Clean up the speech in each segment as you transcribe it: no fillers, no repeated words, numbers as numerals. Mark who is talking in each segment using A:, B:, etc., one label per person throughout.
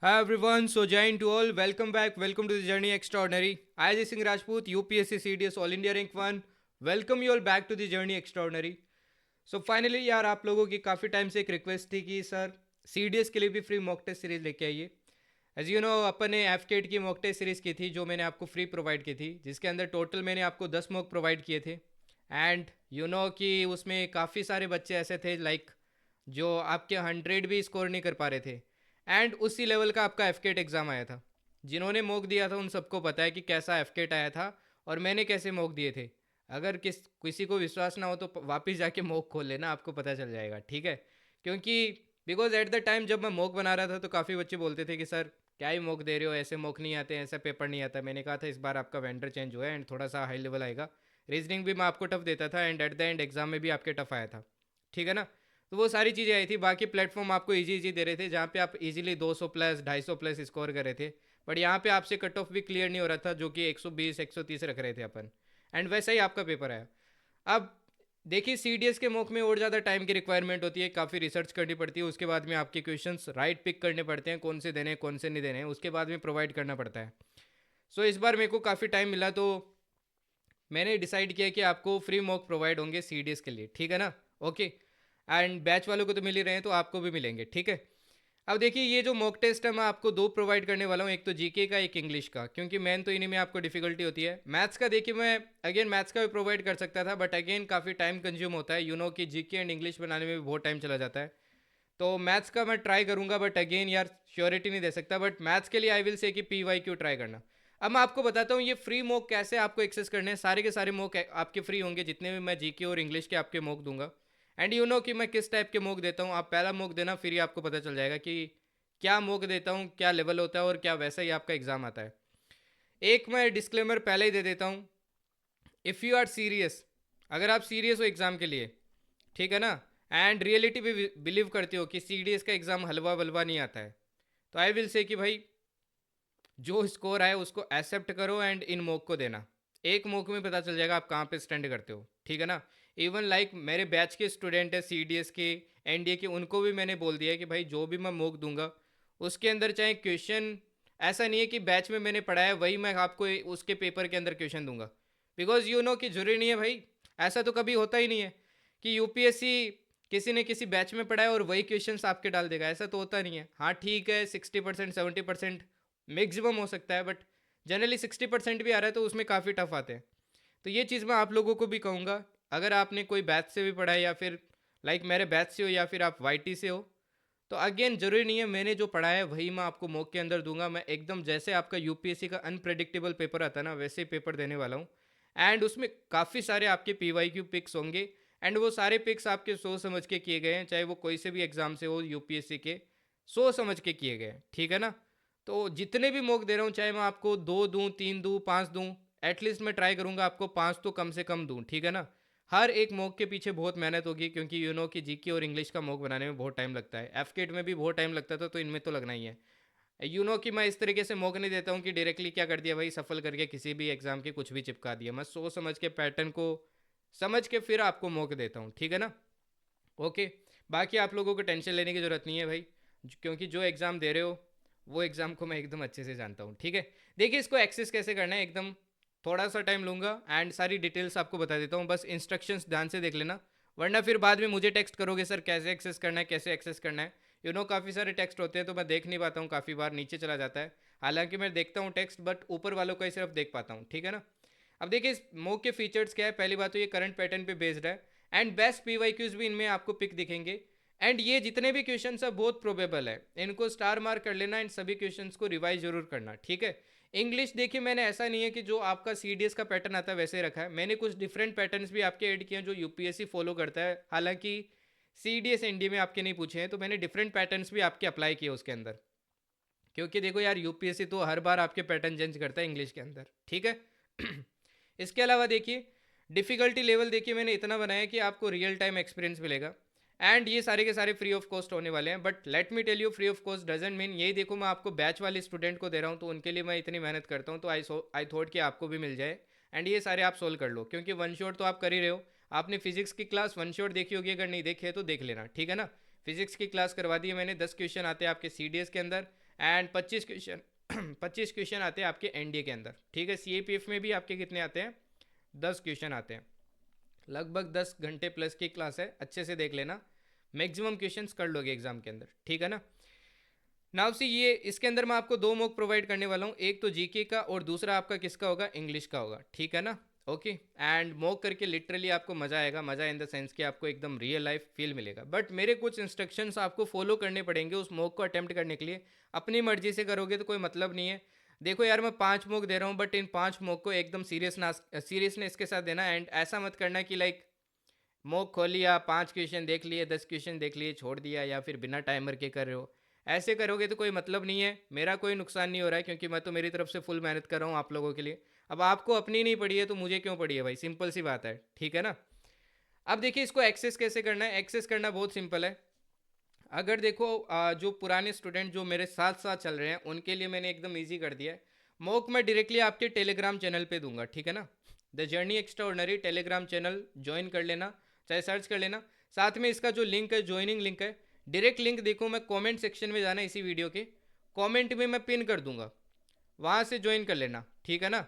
A: Hi everyone, so Jain to all, welcome back, welcome to the Journey Extraordinary. I Ajay Singh Rajput, UPSC CDS All India Rank 1, welcome you all back to the Journey Extraordinary. So finally यार आप लोगों की काफ़ी time से एक request थी कि sir CDS के लिए भी फ्री मॉक टेस्ट सीरीज लेके आइए. एज यू नो अपन ने एफकेट की मॉक टेस्ट सीरीज की थी जो मैंने आपको फ्री प्रोवाइड की थी, जिसके अंदर टोटल मैंने आपको 10 मॉक प्रोवाइड किए थे. एंड यू नो कि उसमें काफ़ी सारे बच्चे ऐसे थे लाइक जो आपके 100 भी स्कोर नहीं कर पा रहे थे. एंड उसी लेवल का आपका एफकेट एग्ज़ाम आया था. जिन्होंने मॉक दिया था उन सबको पता है कि कैसा एफकेट आया था और मैंने कैसे मॉक दिए थे. अगर किसी को विश्वास ना हो तो वापस जाके मॉक खोल लेना, आपको पता चल जाएगा. ठीक है, क्योंकि बिकॉज एट द टाइम जब मैं मॉक बना रहा था तो काफ़ी बच्चे बोलते थे कि सर क्या ही मॉक दे रहे हो, ऐसे मॉक नहीं आते, ऐसा पेपर नहीं आता. मैंने कहा था इस बार आपका वेंडर चेंज हुआ है एंड थोड़ा सा हाई लेवल आएगा. रीजनिंग भी मैं आपको टफ देता था and at the end exam में भी आपके टफ आया था. ठीक है ना. तो वो सारी चीज़ें आई थी. बाकी प्लेटफॉर्म आपको इजी इजी दे रहे थे जहाँ पे आप इजीली 200 प्लस 250 प्लस स्कोर कर रहे थे. बट यहाँ पे आपसे कट ऑफ भी क्लियर नहीं हो रहा था जो कि 120 130 रख रहे थे अपन. एंड वैसा ही आपका पेपर आया. अब देखिए CDS के मॉक में और ज़्यादा टाइम की रिक्वायरमेंट होती है, काफ़ी रिसर्च करनी पड़ती है. उसके बाद में आपके क्वेश्चंस राइट पिक करने पड़ते हैं, कौन से देने हैं कौन से नहीं देने हैं, उसके बाद में प्रोवाइड करना पड़ता है. सो इस बार मेरे को काफ़ी टाइम मिला तो मैंने डिसाइड किया कि आपको फ्री मॉक प्रोवाइड होंगे CDS के लिए. ठीक है ना. ओके. एंड बैच वालों को तो मिल ही रहे हैं तो आपको भी मिलेंगे. ठीक है. अब देखिए ये जो मॉक टेस्ट है मैं आपको दो प्रोवाइड करने वाला हूँ, एक तो जीके का एक इंग्लिश का, क्योंकि मेन तो इन्हीं में आपको डिफिकल्टी होती है. मैथ्स का देखिए मैं अगेन मैथ्स का भी प्रोवाइड कर सकता था बट अगेन काफ़ी टाइम कंज्यूम होता है. यू नो कि जीके एंड इंग्लिश बनाने में भी बहुत टाइम चला जाता है. तो मैथ्स का मैं ट्राई करूंगा बट अगेन यार श्योरिटी नहीं दे सकता. बट मैथ्स के लिए आई विल से कि PYQ ट्राई करना. अब मैं आपको बताता हूँ ये फ्री मॉक कैसे आपको एक्सेस करने हैं. सारे के सारे मॉक आपके फ्री होंगे जितने भी मैं जीके और इंग्लिश के आपके मॉक दूंगा. एंड यू नो कि मैं किस टाइप के मॉक देता हूँ. आप पहला मॉक देना फिर ही आपको पता चल जाएगा कि क्या मॉक देता हूँ, क्या लेवल होता है और क्या वैसा ही आपका एग्ज़ाम आता है. एक मैं डिस्क्लेमर पहले ही दे देता हूँ. इफ़ यू आर सीरियस, अगर आप सीरियस हो एग्ज़ाम के लिए, ठीक है ना, एंड रियलिटी भी बिलीव करते हो कि CDS का एग्ज़ाम हलवा वलवा नहीं आता है, तो आई विल से कि भाई जो स्कोर आए उसको एक्सेप्ट करो एंड इन मॉक को देना. एक मॉक में पता चल जाएगा आप कहाँ पे स्टैंड करते हो. ठीक है ना. इवन लाइक मेरे बैच के स्टूडेंट है CDS के, NDA के, उनको भी मैंने बोल दिया है कि भाई जो भी मैं मॉक दूंगा उसके अंदर चाहे क्वेश्चन ऐसा नहीं है कि बैच में मैंने पढ़ा है वही मैं आपको उसके पेपर के अंदर क्वेश्चन दूंगा. बिकॉज यू नो कि जरूरी नहीं है भाई. ऐसा तो कभी होता ही नहीं है कि UPSC किसी ने किसी बैच में पढ़ा है और वही क्वेश्चंस आपके डाल देगा. ऐसा तो होता नहीं है. हाँ ठीक है 60% 70% मैक्सिमम हो सकता है बट जनरली 60% भी आ रहा है तो उसमें काफ़ी टफ आते हैं. तो ये चीज़ मैं आप लोगों को भी कहूँगा. अगर आपने कोई बैच से भी पढ़ा है या फिर लाइक मेरे बैच से हो या फिर आप YT से हो, तो अगेन ज़रूरी नहीं है मैंने जो पढ़ा है वही मैं आपको मॉक के अंदर दूंगा. मैं एकदम जैसे आपका UPSC का अनप्रडिक्टेबल पेपर आता है ना वैसे ही पेपर देने वाला हूँ. एंड उसमें काफ़ी सारे आपके PYQ पिक्स होंगे. एंड वो सारे पिक्स आपके सोच समझ के किए गए हैं, चाहे वो कोई से भी एग्ज़ाम से हो UPSC के, सोच समझ के किए गए हैं. ठीक है ना. तो जितने भी मॉक दे रहा हूँ चाहे मैं आपको दो दूँ, तीन दूँ, पाँच दूँ, एटलीस्ट मैं ट्राई करूँगा आपको पाँच तो कम से कम दूँ. ठीक है ना. हर एक मॉक के पीछे बहुत मेहनत होगी क्योंकि यू नो कि जीके और इंग्लिश का मॉक बनाने में बहुत टाइम लगता है. एफकेट में भी बहुत टाइम लगता था तो इनमें तो लगना ही है. यू नो कि मैं इस तरीके से मॉक नहीं देता हूँ कि डायरेक्टली क्या कर दिया भाई सफल करके किसी भी एग्जाम के कुछ भी चिपका दिया. मैं सोच समझ के पैटर्न को समझ के फिर आपको मॉक देता हूँ. ठीक है ना. ओके. बाकी आप लोगों को टेंशन लेने की ज़रूरत नहीं है भाई, क्योंकि जो एग्ज़ाम दे रहे हो वो एग्ज़ाम को मैं एकदम अच्छे से जानता हूँ. ठीक है. देखिए इसको एक्सेस कैसे करना है एकदम थोड़ा सा टाइम लूँगा एंड सारी डिटेल्स आपको बता देता हूँ. बस इंस्ट्रक्शंस ध्यान से देख लेना, वरना फिर बाद में मुझे टेक्स्ट करोगे सर कैसे एक्सेस करना है कैसे एक्सेस करना है. यू नो काफ़ी सारे टेक्स्ट होते हैं तो मैं देख नहीं पाता हूँ, काफ़ी बार नीचे चला जाता है. हालांकि मैं देखता हूँ टेक्स्ट बट ऊपर वालों का ही सिर्फ देख पाता हूँ. ठीक है ना. अब देखिए इस मॉक के फीचर्स क्या है. पहली बात तो ये करंट पैटर्न पे बेस्ड है एंड बेस्ट PYQs भी इनमें आपको पिक दिखेंगे. एंड ये जितने भी क्वेश्चन है बहुत प्रोबेबल है, इनको स्टार मार्क कर लेना एंड सभी क्वेश्चन को रिवाइज जरूर करना. ठीक है. इंग्लिश देखिए मैंने ऐसा नहीं है कि जो आपका CDS का पैटर्न आता है वैसे रखा है, मैंने कुछ डिफरेंट पैटर्न्स भी आपके ऐड किए हैं जो UPSC फॉलो करता है. हालांकि CDS NDA में आपके नहीं पूछे हैं तो मैंने डिफरेंट पैटर्न्स भी आपके अप्लाई किए उसके अंदर, क्योंकि देखो यार UPSC तो हर बार आपके पैटर्न चेंज करता है इंग्लिश के अंदर. ठीक है. इसके अलावा देखिए डिफ़िकल्टी लेवल देखिए मैंने इतना बनाया कि आपको रियल टाइम एक्सपीरियंस मिलेगा. एंड ये सारे के सारे फ्री ऑफ कॉस्ट होने वाले हैं. But let me tell you free of cost doesn't mean यही देखो मैं आपको बैच वाले स्टूडेंट को दे रहा हूँ तो उनके लिए मैं इतनी मेहनत करता हूँ तो आई थॉट कि आपको भी मिल जाए एंड ये सारे आप सोल्व कर लो, क्योंकि वन शॉट तो आप कर ही रहे हो. आपने फिजिक्स की क्लास वन शॉट देखी होगी, अगर नहीं देखी है तो देख लेना. ठीक है ना. फिजिक्स की क्लास करवा दी है मैंने, 10 क्वेश्चन आते हैं आपके CDS के अंदर एंड 25 क्वेश्चन 25 क्वेश्चन आते हैं आपके एनडीए के अंदर, ठीक है। सीएपीएफ में भी आपके कितने आते हैं, 10 क्वेश्चन आते हैं। लगभग 10 घंटे प्लस की क्लास है, अच्छे से देख लेना, मैक्सिमम क्वेश्चंस कर लोगे एग्जाम के अंदर, ठीक है ना। नाउ सी ये इसके अंदर मैं आपको दो मॉक प्रोवाइड करने वाला हूँ, एक तो जीके का और दूसरा आपका किसका होगा, इंग्लिश का होगा, ठीक है ना। ओके, एंड मॉक करके लिटरली आपको मज़ा आएगा, मज़ा इन द सेंस कि आपको एकदम रियल लाइफ फील मिलेगा। बट मेरे कुछ इंस्ट्रक्शंस आपको फॉलो करने पड़ेंगे उस मॉक को अटेम्प्ट करने के लिए। अपनी मर्जी से करोगे तो कोई मतलब नहीं है। देखो यार, मैं 5 मॉक दे रहा हूँ, बट इन 5 मॉक को एकदम सीरियसनेस के साथ देना। एंड ऐसा मत करना कि लाइक मॉक खोल लिया, 5 क्वेश्चन देख लिए, 10 क्वेश्चन देख लिए, छोड़ दिया, या फिर बिना टाइमर के कर रहे हो। ऐसे करोगे तो कोई मतलब नहीं है, मेरा कोई नुकसान नहीं हो रहा है, क्योंकि मैं तो मेरी तरफ से फुल मेहनत कर रहा हूँ आप लोगों के लिए। अब आपको अपनी नहीं पड़ी है तो मुझे क्यों पड़ी है भाई, सिंपल सी बात है, ठीक है ना। अब देखिए इसको एक्सेस कैसे करना है। एक्सेस करना बहुत सिंपल है। अगर देखो जो पुराने स्टूडेंट जो मेरे साथ साथ चल रहे हैं उनके लिए मैंने एकदम ईजी कर दिया है। मॉक मैं डायरेक्टली आपके टेलीग्राम चैनल पे दूंगा, ठीक है ना। The journey extraordinary Telegram channel join कर लेना, चाहे सर्च कर लेना। साथ में इसका जो लिंक है, ज्वाइनिंग लिंक है, डायरेक्ट लिंक देखो, मैं कमेंट सेक्शन में जाना, इसी वीडियो के कमेंट में मैं पिन कर दूंगा, वहाँ से ज्वाइन कर लेना, ठीक है ना।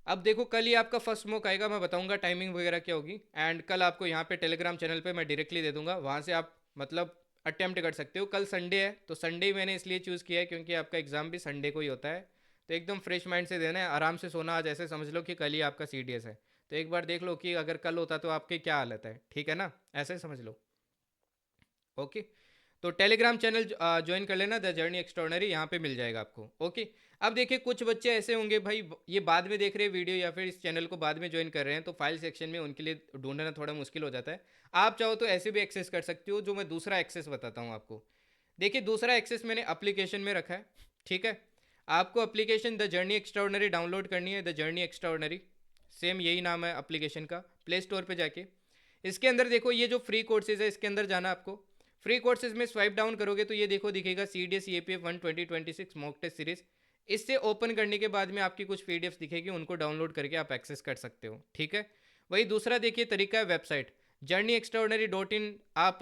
A: अब देखो कल ही आपका फर्स्ट मॉक आएगा, मैं बताऊंगा टाइमिंग वगैरह क्या होगी। एंड कल आपको यहाँ पे टेलीग्राम चैनल पे मैं डायरेक्टली दे दूंगा, वहाँ से आप मतलब अटेम्प्ट कर सकते हो। कल संडे है तो संडे ही मैंने इसलिए चूज़ किया है क्योंकि आपका एग्ज़ाम भी संडे को ही होता है। तो एकदम फ्रेश माइंड से देना है, आराम से सोना। आज ऐसे समझ लो कि कल ही आपका सीडीएस है, तो एक बार देख लो कि अगर कल होता तो आपकी क्या हालत है, ठीक है ना, ऐसे समझ लो। ओके, तो टेलीग्राम चैनल ज्वाइन कर लेना, द जर्नी एक्स्ट्रॉर्डनरी, यहाँ पे मिल जाएगा आपको। ओके, अब देखिए कुछ बच्चे ऐसे होंगे भाई, ये बाद में देख रहे हैं वीडियो या फिर इस चैनल को बाद में ज्वाइन कर रहे हैं, तो फाइल सेक्शन में उनके लिए ढूंढना थोड़ा मुश्किल हो जाता है। आप चाहो तो ऐसे भी एक्सेस कर सकते हो, जो मैं दूसरा एक्सेस बताता हूँ आपको। देखिए दूसरा एक्सेस मैंने अप्लीकेशन में रखा है, ठीक है। आपको application the journey extraordinary download करनी है, द जर्नी एक्स्ट्रॉर्डनरी, सेम यही नाम है अप्लीकेशन का। प्ले स्टोर पे जाके इसके अंदर देखो ये जो फ्री कोर्सेज है इसके अंदर जाना आपको। फ्री कोर्सेज में स्वाइप डाउन करोगे तो ये देखो दिखेगा C D S E A P F 1 2026 mock test series. इससे ओपन करने के बाद में आपकी कुछ पीडीएफ दिखेगी, उनको डाउनलोड करके आप एक्सेस कर सकते हो, ठीक है। वही दूसरा देखिए तरीका है website journey extraordinary dot in. आप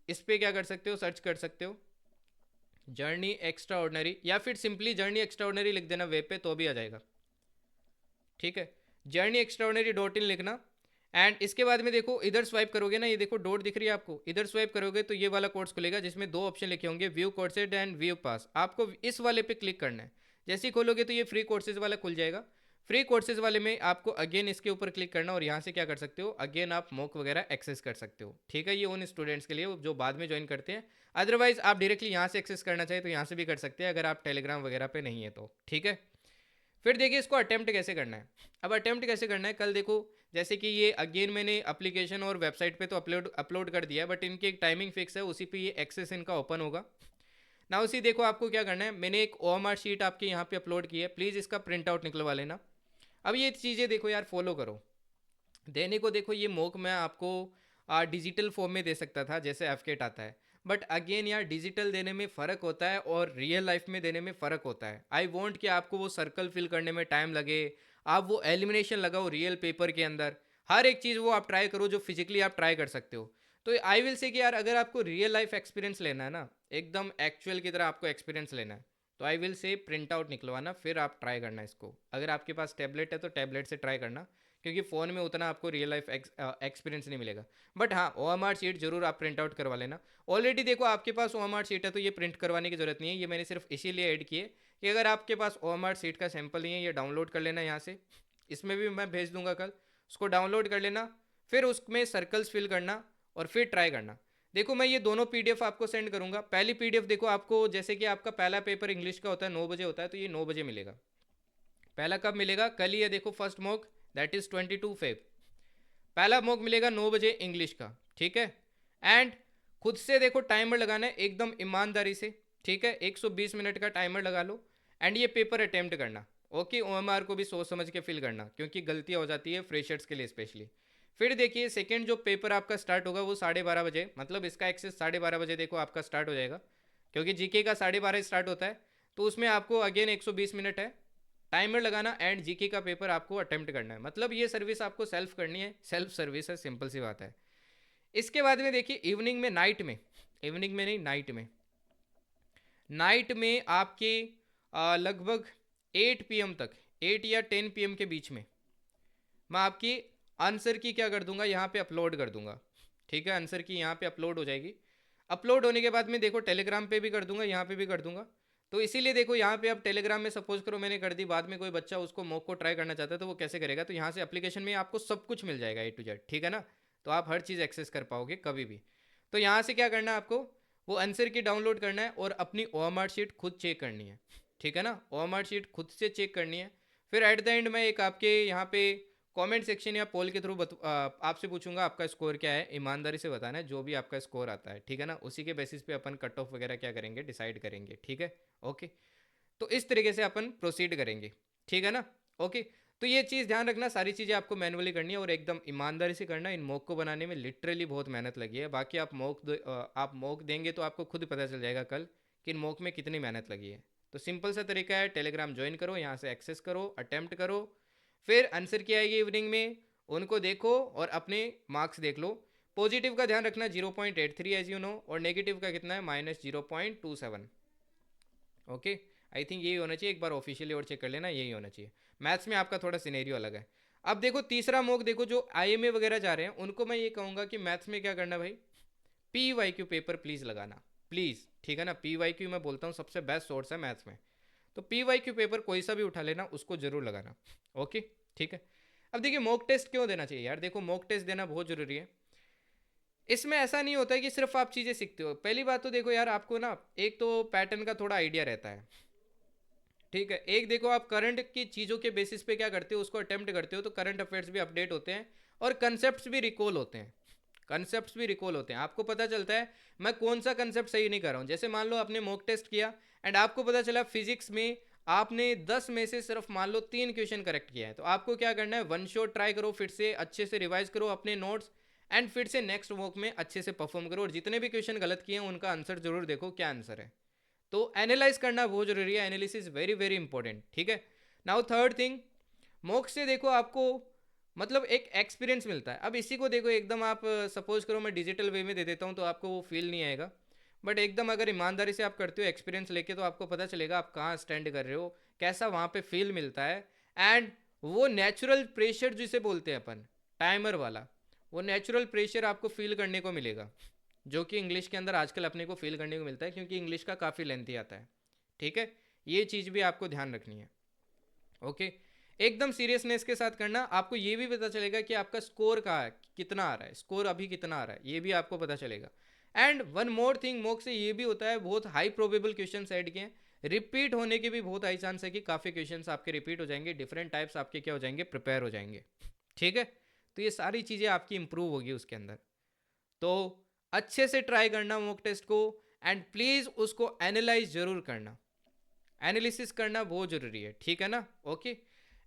A: इस पर क्या कर सकते हो, सर्च कर सकते हो जर्नी एक्स्ट्राऑर्डिनरी, या फिर सिंपली जर्नी एक्स्ट्राऑर्डिनरी लिख देना वेब पे तो भी आ जाएगा, ठीक है। जर्नी एक्स्ट्राऑर्डिनरी डॉट इन लिखना। एंड इसके बाद में देखो इधर स्वाइप करोगे ना, ये देखो डॉट दिख रही है आपको, इधर स्वाइप करोगे तो ये वाला कोर्स खुलेगा जिसमें दो ऑप्शन लिखे होंगे, व्यू कोर्सेज एंड व्यू पास। आपको इस वाले पे क्लिक करना है। जैसे ही खोलोगे तो ये फ्री कोर्सेज वाला खुल जाएगा। फ्री कोर्सेज वाले में आपको अगेन इसके ऊपर क्लिक करना और यहाँ से क्या कर सकते हो, अगेन आप मॉक वगैरह एक्सेस कर सकते हो, ठीक है। ये उन स्टूडेंट्स के लिए जो बाद में ज्वाइन करते हैं। अदरवाइज आप डायरेक्टली यहाँ से एक्सेस करना चाहे तो यहाँ से भी कर सकते हैं, अगर आप टेलीग्राम वगैरह पे नहीं है तो, ठीक है। फिर देखिए इसको अटेम्प्ट कैसे करना है। अब अटेम्प्ट कैसे करना है, कल देखो जैसे कि ये अगेन मैंने एप्लीकेशन और वेबसाइट पे तो अपलोड कर दिया है, बट इनकी एक टाइमिंग फिक्स है, उसी पे ये एक्सेस इनका ओपन होगा ना। उसी देखो आपको क्या करना है, मैंने एक ओएमआर शीट आपके यहाँ पे अपलोड की है, प्लीज़ इसका प्रिंट आउट निकलवा लेना। अब ये चीज़ें देखो यार फॉलो करो। देने को देखो ये मॉक मैं आपको डिजिटल फॉर्म में दे सकता था जैसे एफकेट आता है, बट अगेन यार डिजिटल देने में फ़र्क होता है और रियल लाइफ में देने में फ़र्क होता है। आई वॉन्ट कि आपको वो सर्कल फिल करने में टाइम लगे, आप वो एलिमिनेशन लगाओ रियल पेपर के अंदर, हर एक चीज़ वो आप ट्राई करो जो फिजिकली आप ट्राई कर सकते हो। तो आई विल से कि यार अगर आपको रियल लाइफ एक्सपीरियंस लेना है ना, एकदम एक्चुअल की तरह आपको एक्सपीरियंस लेना है, तो I will say print out निकलवाना, फिर आप ट्राई करना इसको। अगर आपके पास टैबलेट है तो टैबलेट से ट्राई करना, क्योंकि फ़ोन में उतना आपको रियल लाइफ एक्सपीरियंस नहीं मिलेगा। बट हाँ ओ एम आर शीट जरूर आप प्रिंट आउट करवा लेना। ऑलरेडी देखो आपके पास ओ एम आर शीट है तो ये प्रिंट करवाने की ज़रूरत नहीं है, ये मैंने सिर्फ इसीलिए ऐड किए कि अगर आपके पास ओ एम आर शीट का सैम्पल नहीं है, ये डाउनलोड कर लेना यहाँ से, इसमें भी मैं भेज दूंगा कल, उसको डाउनलोड कर लेना, फिर उसमें सर्कल्स फिल करना और फिर ट्राई करना। देखो मैं ये दोनों पीडीएफ आपको सेंड करूंगा। पहली पीडीएफ देखो आपको, जैसे कि आपका पहला पेपर इंग्लिश का होता है 9 बजे होता है, तो ये 9 बजे मिलेगा। पहला कब मिलेगा, कल ही है, देखो first mock, that is 22 Feb. पहला मॉक मिलेगा 9 बजे इंग्लिश का, ठीक है। एंड खुद से देखो टाइमर लगाना है एकदम ईमानदारी से, ठीक है। 120 मिनट का टाइमर लगा लो एंड ये पेपर अटेम्प्ट करना। ओके, ओएमआर को भी सोच समझ के फिल करना, क्योंकि गलतियाँ हो जाती है फ्रेशर्स के लिए स्पेशली। फिर देखिए सेकेंड जो पेपर आपका स्टार्ट होगा वो 12:30 बजे, मतलब इसका एक्सेस 12:30 बजे देखो आपका स्टार्ट हो जाएगा, क्योंकि जीके का 12:30 स्टार्ट होता है। तो उसमें आपको अगेन 120 मिनट है, टाइमर लगाना एंड जीके का पेपर आपको अटेम्प्ट करना है। मतलब ये सर्विस आपको सेल्फ करनी है, सेल्फ सर्विस है, सिंपल सी बात है। इसके बाद में देखिए इवनिंग में, नाइट में, इवनिंग में नहीं नाइट में, नाइट में आपके लगभग 8 PM तक, 8 या 10 PM के बीच में मैं आपकी आंसर की क्या कर दूंगा, यहाँ पे अपलोड कर दूंगा। ठीक है, आंसर की यहाँ पे अपलोड हो जाएगी। अपलोड होने के बाद में देखो टेलीग्राम पे भी कर दूंगा, यहाँ पे भी कर दूंगा। तो इसीलिए देखो यहाँ पे अब टेलीग्राम में सपोज करो मैंने कर दी, बाद में कोई बच्चा उसको मॉक को ट्राई करना चाहता है तो वो कैसे करेगा, तो यहाँ से एप्लीकेशन में आपको सब कुछ मिल जाएगा A to Z, ठीक है ना। तो आप हर चीज़ एक्सेस कर पाओगे कभी भी। तो यहाँ से क्या करना है आपको, वो आंसर की डाउनलोड करना है और अपनी OMR शीट खुद चेक करनी है, ठीक है ना। OMR शीट खुद से चेक करनी है। फिर एट द एंड में एक आपके यहाँ पे कमेंट सेक्शन या पोल के थ्रू आपसे पूछूंगा आपका स्कोर क्या है, ईमानदारी से बताना है जो भी आपका स्कोर आता है, ठीक है ना। उसी के बेसिस पे अपन कट ऑफ वगैरह क्या करेंगे, डिसाइड करेंगे, ठीक है। ओके, तो इस तरीके से अपन प्रोसीड करेंगे, ठीक है ना। ओके, तो ये चीज़ ध्यान रखना, सारी चीज़ें आपको मैनुअली करनी है और एकदम ईमानदारी से करना है। इन मॉक को बनाने में लिटरली बहुत मेहनत लगी है। बाकी आप मॉक देंगे तो आपको खुद पता चल जाएगा कल कि इन मॉक में कितनी मेहनत लगी है। तो सिंपल सा तरीका है, टेलीग्राम ज्वाइन करो, यहाँ से एक्सेस करो, अटेम्प्ट करो, फिर आंसर की आएगी इवनिंग में, उनको देखो और अपने मार्क्स देख लो। पॉजिटिव का ध्यान रखना 0.83 एज यू नो, और नेगेटिव का कितना है -0.27। ओके, आई थिंक यही होना चाहिए, एक बार ऑफिशियली और चेक कर लेना, यही होना चाहिए। मैथ्स में आपका थोड़ा सिनेरियो अलग है। अब देखो तीसरा मॉक, देखो जो IMA वगैरह जा रहे हैं उनको मैं ये कहूँगा कि मैथ्स में क्या करना भाई, PYQ पेपर प्लीज़ लगाना, प्लीज़, ठीक है ना। PYQ मैं बोलता हूँ सबसे बेस्ट सोर्स है मैथ्स में। तो PYQ पेपर कोई सा भी उठा लेना, उसको जरूर लगाना। ओके, ठीक है। अब देखिए मॉक टेस्ट क्यों देना चाहिए यार, देखो मॉक टेस्ट देना बहुत ज़रूरी है। इसमें ऐसा नहीं होता है कि सिर्फ आप चीज़ें सीखते हो। पहली बात तो देखो यार, आपको ना एक तो पैटर्न का थोड़ा आइडिया रहता है, ठीक है। एक देखो आप करंट की चीज़ों के बेसिस पे क्या करते हो, उसको अटेम्प्ट करते हो, तो करंट अफेयर्स भी अपडेट होते हैं और कंसेप्ट भी रिकॉल होते हैं। कंसेप्ट भी रिकॉल होते हैं, आपको पता चलता है मैं कौन सा कंसेप्ट सही नहीं कर रहा हूँ। जैसे मान लो आपने मॉक टेस्ट किया एंड आपको पता चला फिजिक्स में आपने 10 में से सिर्फ मान लो 3 क्वेश्चन करेक्ट किया है, तो आपको क्या करना है, वन शॉट ट्राई करो, फिर से अच्छे से रिवाइज करो अपने नोट्स एंड फिर से नेक्स्ट मॉक में अच्छे से परफॉर्म करो, और जितने भी क्वेश्चन गलत किए हैं उनका आंसर जरूर देखो क्या आंसर है। तो एनालाइज करना बहुत जरूरी है, एनालिसिस वेरी वेरी इंपॉर्टेंट, ठीक है। नाउ थर्ड थिंग, मॉक से देखो आपको मतलब एक एक्सपीरियंस मिलता है। अब इसी को देखो एकदम आप सपोज करो मैं डिजिटल वे में दे देता हूँ तो आपको वो फील नहीं आएगा, बट एकदम अगर ईमानदारी से आप करते हो एक्सपीरियंस लेके तो आपको पता चलेगा आप कहाँ स्टैंड कर रहे हो, कैसा वहाँ पे फील मिलता है। एंड वो नेचुरल प्रेशर जिसे बोलते हैं अपन, टाइमर वाला, वो नेचुरल प्रेशर आपको फील करने को मिलेगा, जो कि इंग्लिश के अंदर आजकल अपने को फील करने को मिलता है, क्योंकि इंग्लिश का काफ़ी लेंथी आता है, ठीक है। ये चीज़ भी आपको ध्यान रखनी है। ओके, एकदम सीरियसनेस के साथ करना, आपको ये भी पता चलेगा कि आपका स्कोर कहाँ है, कितना आ रहा है, स्कोर अभी कितना आ रहा है, ये भी आपको पता चलेगा। And one more thing, mock से ये भी होता है बहुत हाई प्रोबेबल क्वेश्चन ऐड किए हैं, रिपीट होने के भी बहुत हाई चांस है कि काफ़ी क्वेश्चन आपके रिपीट हो जाएंगे, डिफरेंट टाइप्स आपके क्या हो जाएंगे, प्रिपेयर हो जाएंगे, ठीक है। तो ये सारी चीज़ें आपकी इंप्रूव होगी उसके अंदर। तो अच्छे से ट्राई करना मॉक टेस्ट को, एंड प्लीज़ उसको एनालाइज जरूर करना, एनालिसिस करना बहुत ज़रूरी है, ठीक है ना। ओके,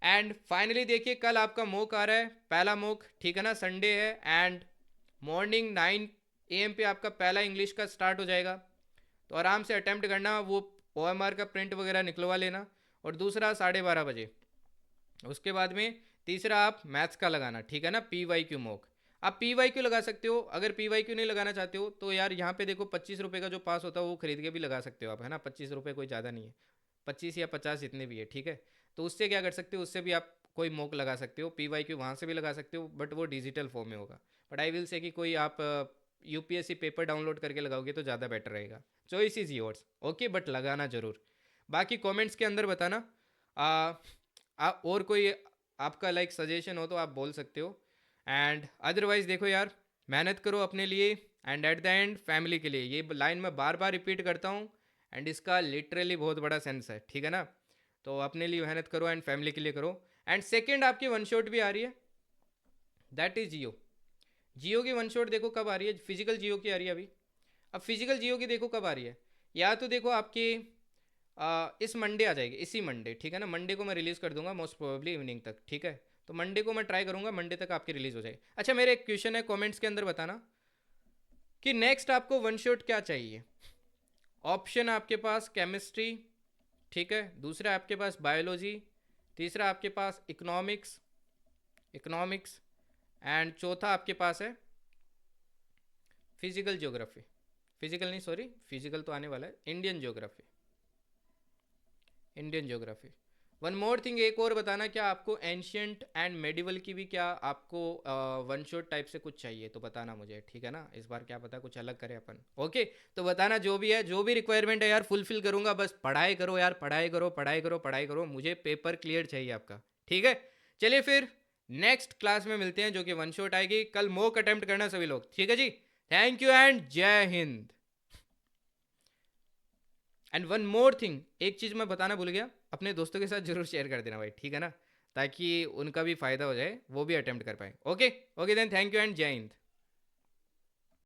A: एंड फाइनली देखिए कल आपका मॉक आ रहा है, पहला मॉक, ठीक है ना, संडे है, एंड मॉर्निंग 9 AM पे आपका पहला इंग्लिश का स्टार्ट हो जाएगा। तो आराम से अटैम्प्ट करना, वो OMR का प्रिंट वगैरह निकलवा लेना। और दूसरा 12:30 बजे, उसके बाद में तीसरा आप मैथ्स का लगाना, ठीक है ना, PYQ मॉक। आप PYQ लगा सकते हो, अगर PYQ नहीं लगाना चाहते हो तो यार यहाँ पे देखो 25 रुपये का जो पास होता है वो खरीद के भी लगा सकते हो आप, है ना। 25 रुपये कोई ज़्यादा नहीं है, 25 या 50 जितने भी है, ठीक है। तो उससे क्या कर सकते हो, उससे भी आप कोई मॉक लगा सकते हो, PYQ वहाँ से भी लगा सकते हो, बट वो डिजिटल फॉर्म में होगा। बट आई विल से कि कोई आप UPSC पेपर डाउनलोड करके लगाओगे तो ज़्यादा बेटर रहेगा। Choice is yours, okay, but लगाना ज़रूर। बाकी कमेंट्स के अंदर बताना, और कोई आपका लाइक सजेशन हो तो आप बोल सकते हो। एंड अदरवाइज देखो यार, मेहनत करो अपने लिए and at the end family के लिए, ये लाइन मैं बार बार रिपीट करता हूँ एंड इसका लिटरली बहुत बड़ा सेंस है, ठीक है ना। तो अपने लिए मेहनत करो एंड फैमिली के लिए करो। एंड सेकेंड आपकी वन शॉट भी आ रही है, दैट इज जियो। जियो की वन शॉट देखो कब आ रही है, फिजिकल जियो की आ रही है अभी। अब फिजिकल जियो की देखो कब आ रही है, या तो देखो आपकी इस मंडे आ जाएगी, इसी मंडे, ठीक है ना। मंडे को मैं रिलीज़ कर दूंगा मोस्ट प्रोबेबली इवनिंग तक, ठीक है। तो मंडे को मैं ट्राई करूंगा, मंडे तक आपकी रिलीज़ हो जाए। अच्छा, मेरा एक क्वेश्चन है, कमेंट्स के अंदर बताना कि नेक्स्ट आपको वन शॉट क्या चाहिए। ऑप्शन आपके पास केमिस्ट्री, ठीक है, दूसरा आपके पास बायोलॉजी, तीसरा आपके पास इकोनॉमिक्स, इकोनॉमिक्स, एंड चौथा आपके पास है फिजिकल ज्योग्राफी। फिजिकल नहीं, सॉरी, फिजिकल तो आने वाला है, Indian geography, Indian geography. One more thing, एक और बताना, क्या आपको एंशियंट एंड मेडिवल की भी क्या आपको वन शॉट टाइप से कुछ चाहिए तो बताना मुझे, ठीक है ना, इस बार क्या पता कुछ अलग करें अपन। ओके, तो बताना जो भी है, जो भी रिक्वायरमेंट है यार फुलफिल करूंगा, बस पढ़ाई करो यार, पढ़ाई करो पढ़ाई करो पढ़ाई करो, मुझे पेपर क्लियर चाहिए आपका, ठीक है। चलिए फिर नेक्स्ट क्लास में मिलते हैं जो कि वन शॉट आएगी, कल मॉक अटेम्प्ट करना सभी लोग, ठीक है जी। थैंक यू एंड जय Hind. And one more thing, एक चीज़ मैं बताना भूल गया, अपने दोस्तों के साथ जरूर शेयर कर देना भाई, ठीक है ना, ताकि उनका भी फ़ायदा हो जाए, वो भी अटेम्प्ट कर पाए। Okay okay then, thank you and जय हिंद।